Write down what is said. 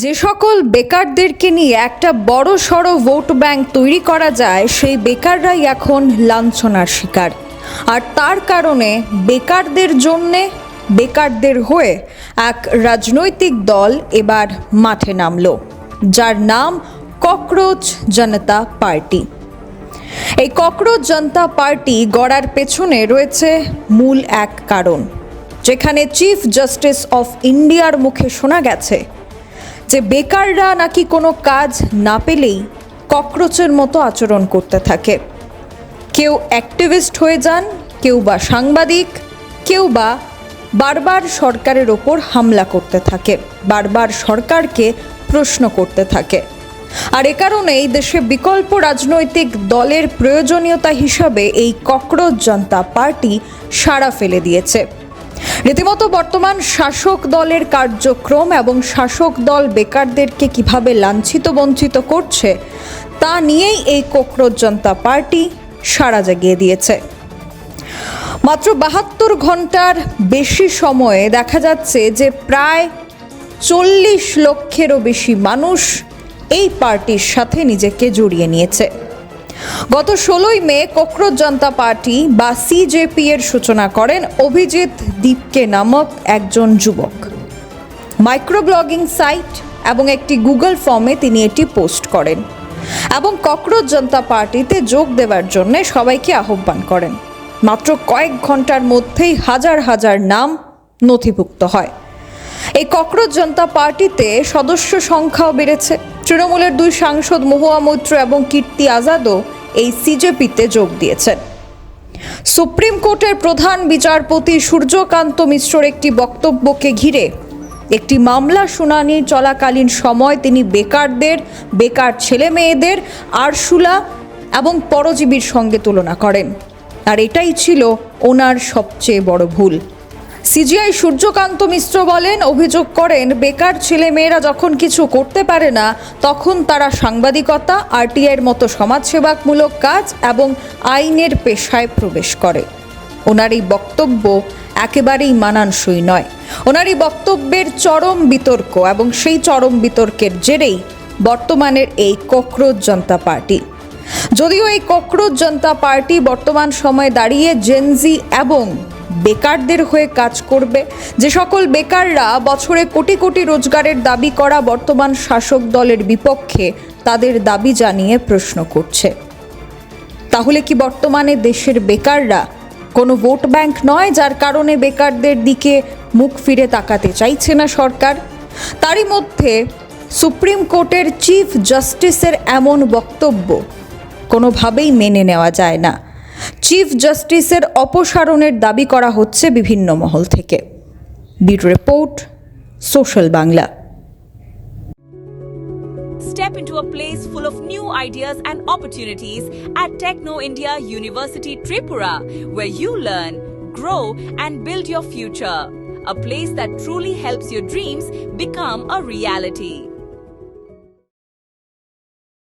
যে সকল বেকারদেরকে নিয়ে একটা বড় সড়ো ভোট ব্যাংক তৈরি করা যায়, সেই বেকাররাই এখন লাঞ্ছনার শিকার। আর তার কারণে বেকারদের জন্যে, বেকারদের হয়ে এক রাজনৈতিক দল এবার মাঠে নামলো, যার নাম ককরোচ জনতা পার্টি। এই ককরোচ জনতা পার্টি গড়ার পেছনে রয়েছে মূল এক কারণ, যেখানে চিফ জাস্টিস অফ ইন্ডিয়ার মুখে শোনা গেছে যে বেকাররা নাকি কোনো কাজ না পেলেই ককরোচের মতো আচরণ করতে থাকে। কেউ অ্যাক্টিভিস্ট হয়ে যান, কেউ বা সাংবাদিক, কেউ বা বারবার সরকারের ওপর হামলা করতে থাকে, বারবার সরকারকে প্রশ্ন করতে থাকে। আর এ কারণেই দেশে বিকল্প রাজনৈতিক দলের প্রয়োজনীয়তা হিসাবে এই ককরোচ জনতা পার্টি সাড়া ফেলে দিয়েছে। রীতিমতো বর্তমান শাসক দলের কার্যক্রম এবং শাসক দল বেকারদেরকে কিভাবে লাঞ্ছিত বঞ্চিত করছে তা নিয়েই এই ককরোচ জনতা পার্টি সাড়া জাগিয়ে দিয়েছে। মাত্র 72 ঘন্টার বেশি সময়ে দেখা যাচ্ছে যে প্রায় 40 লক্ষেরও বেশি মানুষ এই পার্টির সাথে নিজেকে জড়িয়ে নিয়েছে। গত 16ই মে ককরোচ জনতা পার্টি বা সিজেপি এর সূচনা করেন অভিজিৎ দীপকে নামক একজন যুবক। মাইক্রোব্লগিং সাইট এবং একটি গুগল ফর্মে তিনি এটি পোস্ট করেন এবং ককরোচ জনতা পার্টিতে যোগ দেওয়ার জন্য সবাইকে আহ্বান করেন। মাত্র কয়েক ঘন্টার মধ্যেই হাজার হাজার নাম নথিভুক্ত হয়। এই ককরোচ জনতা পার্টিতে সদস্য সংখ্যাও বেড়েছে। তৃণমূলের 2 সাংসদ মহুয়া মৈত্র এবং কীর্তি আজাদও এই সিজেপিতে যোগ দিয়েছেন। সুপ্রিম কোর্টের প্রধান বিচারপতি সূর্যকান্ত মিশ্রর একটি বক্তব্যকে ঘিরে একটি মামলা শুনানি চলাকালীন সময় তিনি বেকারদের, বেকার ছেলে মেয়েদের আরশুলা এবং পরজীবীর সঙ্গে তুলনা করেন। আর এটাই ছিল ওনার সবচেয়ে বড় ভুল। সিজিআই সূর্যকান্ত মিশ্র বলেন, অভিযোগ করেন বেকার ছেলে মেয়েরা যখন কিছু করতে পারে না তখন তারা সাংবাদিকতা, আরটিআইয়ের মতো সমাজসেবামূলক কাজ এবং আইনের পেশায় প্রবেশ করে। ওনার এই বক্তব্য একেবারেই মানানসই নয়। ওনার এই বক্তব্যের চরম বিতর্ক এবং সেই চরম বিতর্কের জেরেই বর্তমানের এই ককরোচ জনতা পার্টি। যদিও এই ককরোচ জনতা পার্টি বর্তমান সময়ে দাঁড়িয়ে জেনজি এবং বেকারদের হয়ে কাজ করবে, যে সকল বেকাররা বছরে কোটি কোটি রোজগারের দাবি করা বর্তমান শাসক দলের বিপক্ষে তাদের দাবি জানিয়ে প্রশ্ন করছে। তাহলে কি বর্তমানে দেশের বেকাররা কোনো ভোট ব্যাংক নয়, যার কারণে বেকারদের দিকে মুখ ফিরে তাকাতে চাইছে না সরকার? তারই মধ্যে সুপ্রিম কোর্টের চিফ জাস্টিসের এমন বক্তব্য কোনোভাবেই মেনে নেওয়া যায় না। চিফ জাস্টিসের অপসারণের দাবি করা হচ্ছে বিভিন্ন মহল থেকে। Bureau report, social Bangla. Step into a place full of new ideas and opportunities at Techno India University Tripura, where you learn, grow and build your future. A place that truly helps your dreams become a reality.